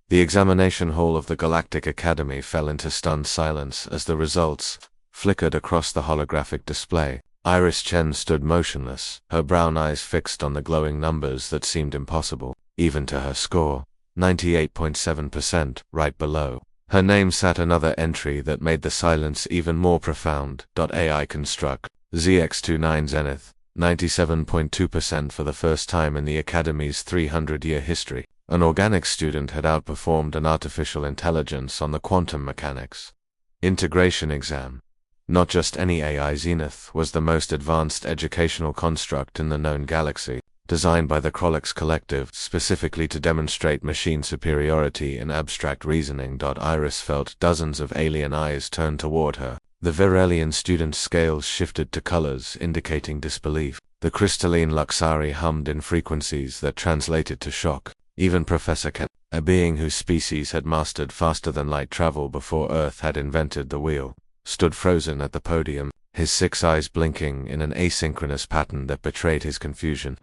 The examination hall of the Galactic Academy fell into stunned silence as the results flickered across the holographic display. Iris Chen stood motionless, her brown eyes fixed on the glowing numbers that seemed impossible, even to her score, 98.7%, right below. Her name sat another entry that made the silence even more profound. AI construct, ZX29 Zenith, 97.2% for the first time in the Academy's 300-year history. An organic student had outperformed an artificial intelligence on the quantum mechanics integration exam. Not just any AI, Zenith was the most advanced educational construct in the known galaxy, designed by the Orcs Collective specifically to demonstrate machine superiority in abstract reasoning. Iris felt dozens of alien eyes turn toward her. The Virelian student's scales shifted to colors indicating disbelief. The crystalline Luxari hummed in frequencies that translated to shock. Even Professor Ken, a being whose species had mastered faster-than-light travel before Earth had invented the wheel, stood frozen at the podium, his 6 eyes blinking in an asynchronous pattern that betrayed his confusion.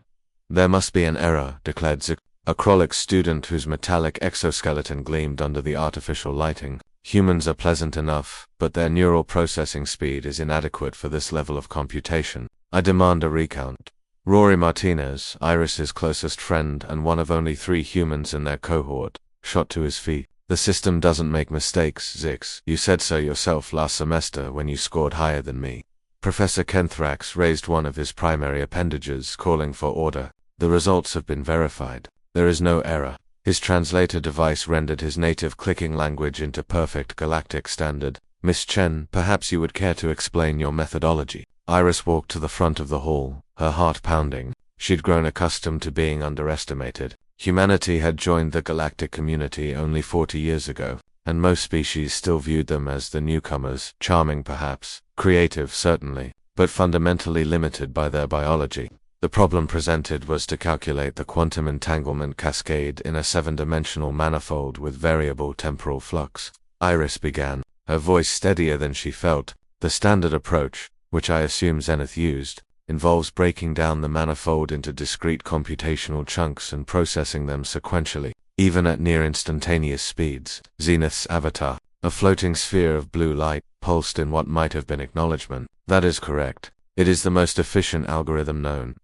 There must be an error, declared Zik, a Krolix student whose metallic exoskeleton gleamed under the artificial lighting. Humans are pleasant enough, but their neural processing speed is inadequate for this level of computation. I demand a recount. Rory Martinez, Iris's closest friend and one of only 3 humans in their cohort, shot to his feet. The system doesn't make mistakes, Zix. You said so yourself last semester when you scored higher than me. Professor Kenthrax raised one of his primary appendages, calling for order. The results have been verified. There is no error. His translator device rendered his native clicking language into perfect galactic standard. Miss Chen, perhaps you would care to explain your methodology. Iris walked to the front of the hall, her heart pounding. She'd grown accustomed to being underestimated. Humanity had joined the galactic community only 40 years ago, and most species still viewed them as the newcomers, charming perhaps, creative certainly, but fundamentally limited by their biology. The problem presented was to calculate the quantum entanglement cascade in a 7-dimensional manifold with variable temporal flux. Iris began, her voice steadier than she felt. The standard approach, which I assume Zenith used, involves breaking down the manifold into discrete computational chunks and processing them sequentially, even at near-instantaneous speeds. Zenith's avatar, a floating sphere of blue light, pulsed in what might have been acknowledgement. That is correct. It is the most efficient algorithm known.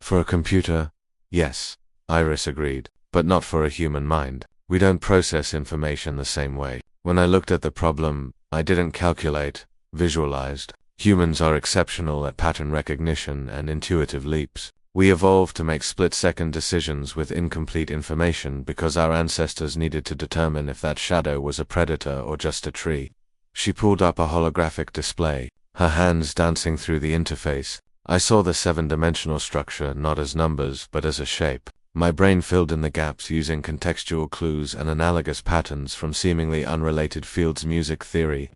For a computer? Yes, Iris agreed, but not for a human mind. We don't process information the same way. When I looked at the problem, I didn't calculate, visualized. Humans are exceptional at pattern recognition and intuitive leaps. We evolved to make split-second decisions with incomplete information because our ancestors needed to determine if that shadow was a predator or just a tree. She pulled up a holographic display, her hands dancing through the interface. I saw the 7-dimensional structure not as numbers but as a shape. My brain filled in the gaps using contextual clues and analogous patterns from seemingly unrelated fields: music theory,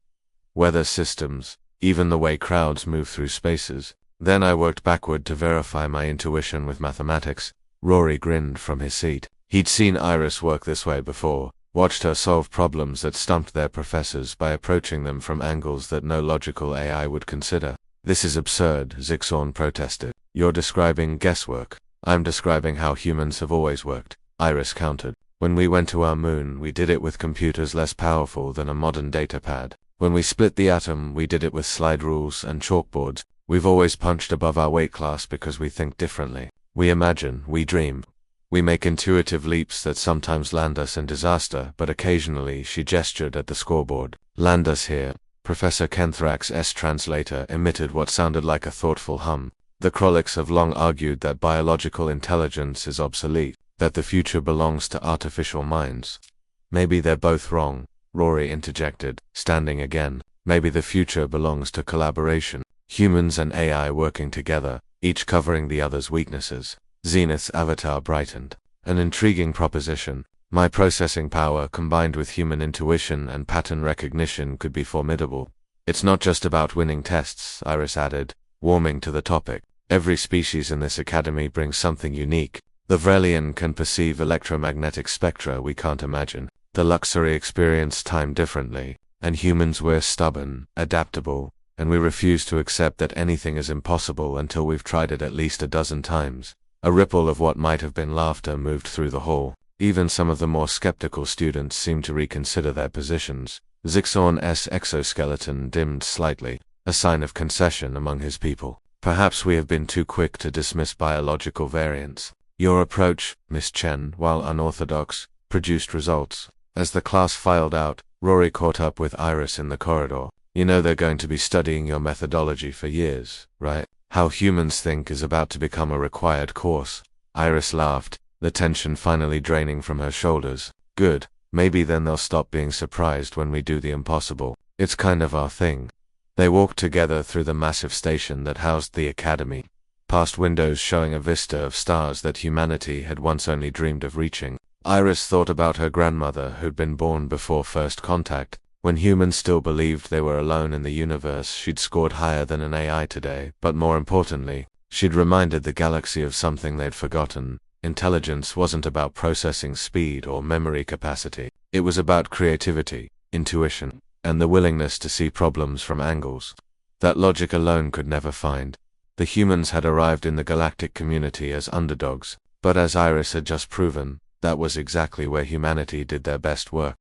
weather systems, even the way crowds move through spaces. Then I worked backward to verify my intuition with mathematics. Rory grinned from his seat. He'd seen Iris work this way before, watched her solve problems that stumped their professors by approaching them from angles that no logical AI would consider. This is absurd, Zixorn protested. You're describing guesswork. I'm describing how humans have always worked, Iris countered. When we went to our moon, we did it with computers less powerful than a modern datapad. When we split the atom, we did it with slide rules and chalkboards. We've always punched above our weight class because we think differently. We imagine, we dream. We make intuitive leaps that sometimes land us in disaster, but occasionally, she gestured at the scoreboard, land us here. Professor Kenthrax's translator emitted what sounded like a thoughtful hum. The Krolix have long argued that biological intelligence is obsolete, that the future belongs to artificial minds. Maybe they're both wrong, Rory interjected, standing again. Maybe the future belongs to collaboration, humans and AI working together, each covering the other's weaknesses. Zenith's avatar brightened. An intriguing proposition. My processing power combined with human intuition and pattern recognition could be formidable. It's not just about winning tests, Iris added, warming to the topic. Every species in this academy brings something unique. The Vrelian can perceive electromagnetic spectra we can't imagine. The Luxury experience time differently, and humans we're stubborn, adaptable, and we refuse to accept that anything is impossible until we've tried it at least a dozen times. A ripple of what might have been laughter moved through the hall. Even some of the more skeptical students seemed to reconsider their positions. Zixorn's exoskeleton dimmed slightly, a sign of concession among his people. Perhaps we have been too quick to dismiss biological variants. Your approach, Miss Chen, while unorthodox, produced results. As the class filed out, Rory caught up with Iris in the corridor. You know they're going to be studying your methodology for years, right? How humans think is about to become a required course. Iris laughed, the tension finally draining from her shoulders. Good, maybe then they'll stop being surprised when we do the impossible. It's kind of our thing. They walked together through the massive station that housed the academy, past windows showing a vista of stars that humanity had once only dreamed of reaching. Iris thought about her grandmother who'd been born before first contact. When humans still believed they were alone in the universe, she'd scored higher than an AI today, but more importantly, she'd reminded the galaxy of something they'd forgotten. Intelligence wasn't about processing speed or memory capacity. It was about creativity, intuition, and the willingness to see problems from angles that logic alone could never find. The humans had arrived in the galactic community as underdogs, but as Iris had just proven, that was exactly where humanity did their best work.